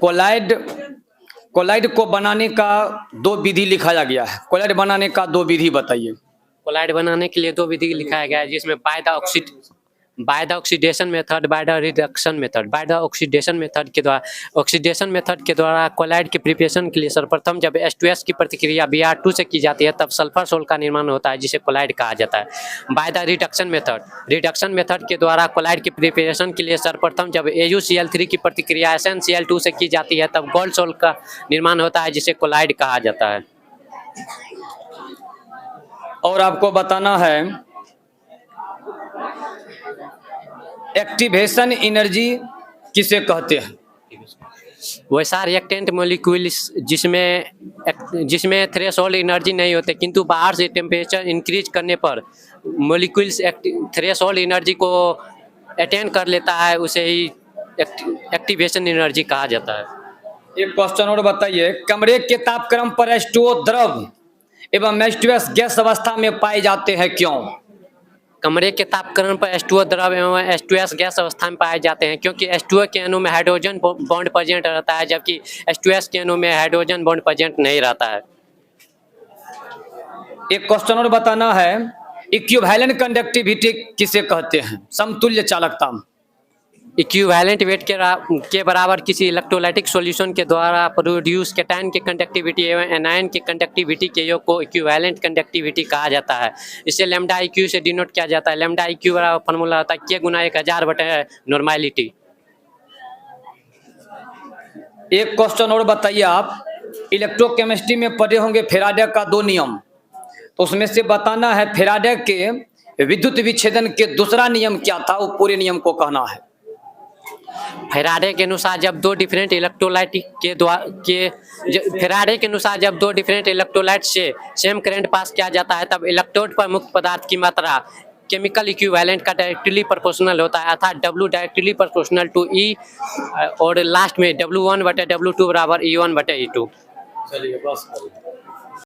Collide collide को बनाने का दो विधि लिखाया गया है। कोलाइड बनाने का दो विधि बताइए। कोलाइड बनाने के लिए दो विधि लिखाया गया है, जिसमें by the oxidation method, by the reduction method. By the oxidation method के द्वारा कोलाइड के प्रिपरेशन के लिए सर्वप्रथम जब H2S की प्रतिक्रिया Br2 से की जाती है तब सल्फर सोल्ट का निर्माण होता है, जिसे कोलाइड कहा जाता है। बाय द रिडक्शन मेथड के द्वारा कोलाइड की प्रिपरेशन के लिए सर्वप्रथम जब AuCl3 की प्रतिक्रिया SnCl2 से की जाती है तब गोल्ड सोल्ट का निर्माण होता है, जिसे कोलाइड कहा जाता है। और आपको बताना है एक्टिवेशन एनर्जी किसे कहते हैं। वैसा रिएक्टेंट मॉलिक्यूल्स जिसमें थ्रेशोल्ड एनर्जी नहीं होते, किंतु बाहर से टेम्परेचर इंक्रीज करने पर मॉलिक्यूल्स थ्रेशोल्ड एनर्जी को अटेन कर लेता है, उसे ही एक्टिवेशन एनर्जी कहा जाता है। एक क्वेश्चन और बताइए, कमरे के तापक्रम पर H2O द्रव एवं H2S गैस अवस्था में पाए जाते हैं, क्यों? कमरे के तापक्रम पर H2O द्रव एवं H2S गैस अवस्था में पाए जाते हैं क्योंकि H2O के अणु में हाइड्रोजन बॉन्ड प्रेजेंट रहता है, जबकि H2S के अणु में हाइड्रोजन बॉन्ड प्रेजेंट नहीं रहता है। एक क्वेश्चन और बताना है, इक्विवेलेंट कंडक्टिविटी किसे कहते हैं, समतुल्य चालकता। इक्विवेलेंट वेट के बराबर किसी इलेक्ट्रोलाइटिक सॉल्यूशन के द्वारा प्रोड्यूस कैटायन के कंडक्टिविटी एवं एनायन के कंडक्टिविटी के योग को इक्विवेलेंट कंडक्टिविटी कहा जाता है। इसे लैम्डा IQ से डिनोट किया जाता है। लैम्डा IQ बराबर फॉर्मूला होता है K गुना 1000 बटे नॉर्मेलिटी। एक क्वेश्चन और बताइए, आप इलेक्ट्रोकेमिस्ट्री में पढ़े होंगे फैराडे का दो नियम, तो उसमें से बताना है फैराडे के विद्युत विच्छेदन के दूसरा नियम क्या था, वो पूरे नियम को कहना है। फैराडे के अनुसार जब दो डिफरेंट इलेक्ट्रोलाइट से सेम करंट पास किया जाता है तब इलेक्ट्रोड पर मुक्त पदार्थ की मात्रा केमिकल इक्विवेलेंट का डायरेक्टली प्रोपोर्शनल होता है, अर्थात W directly proportional to E और लास्ट में W1 बटे W2 बराबर E1 बटे E2। चलिए बस करिए।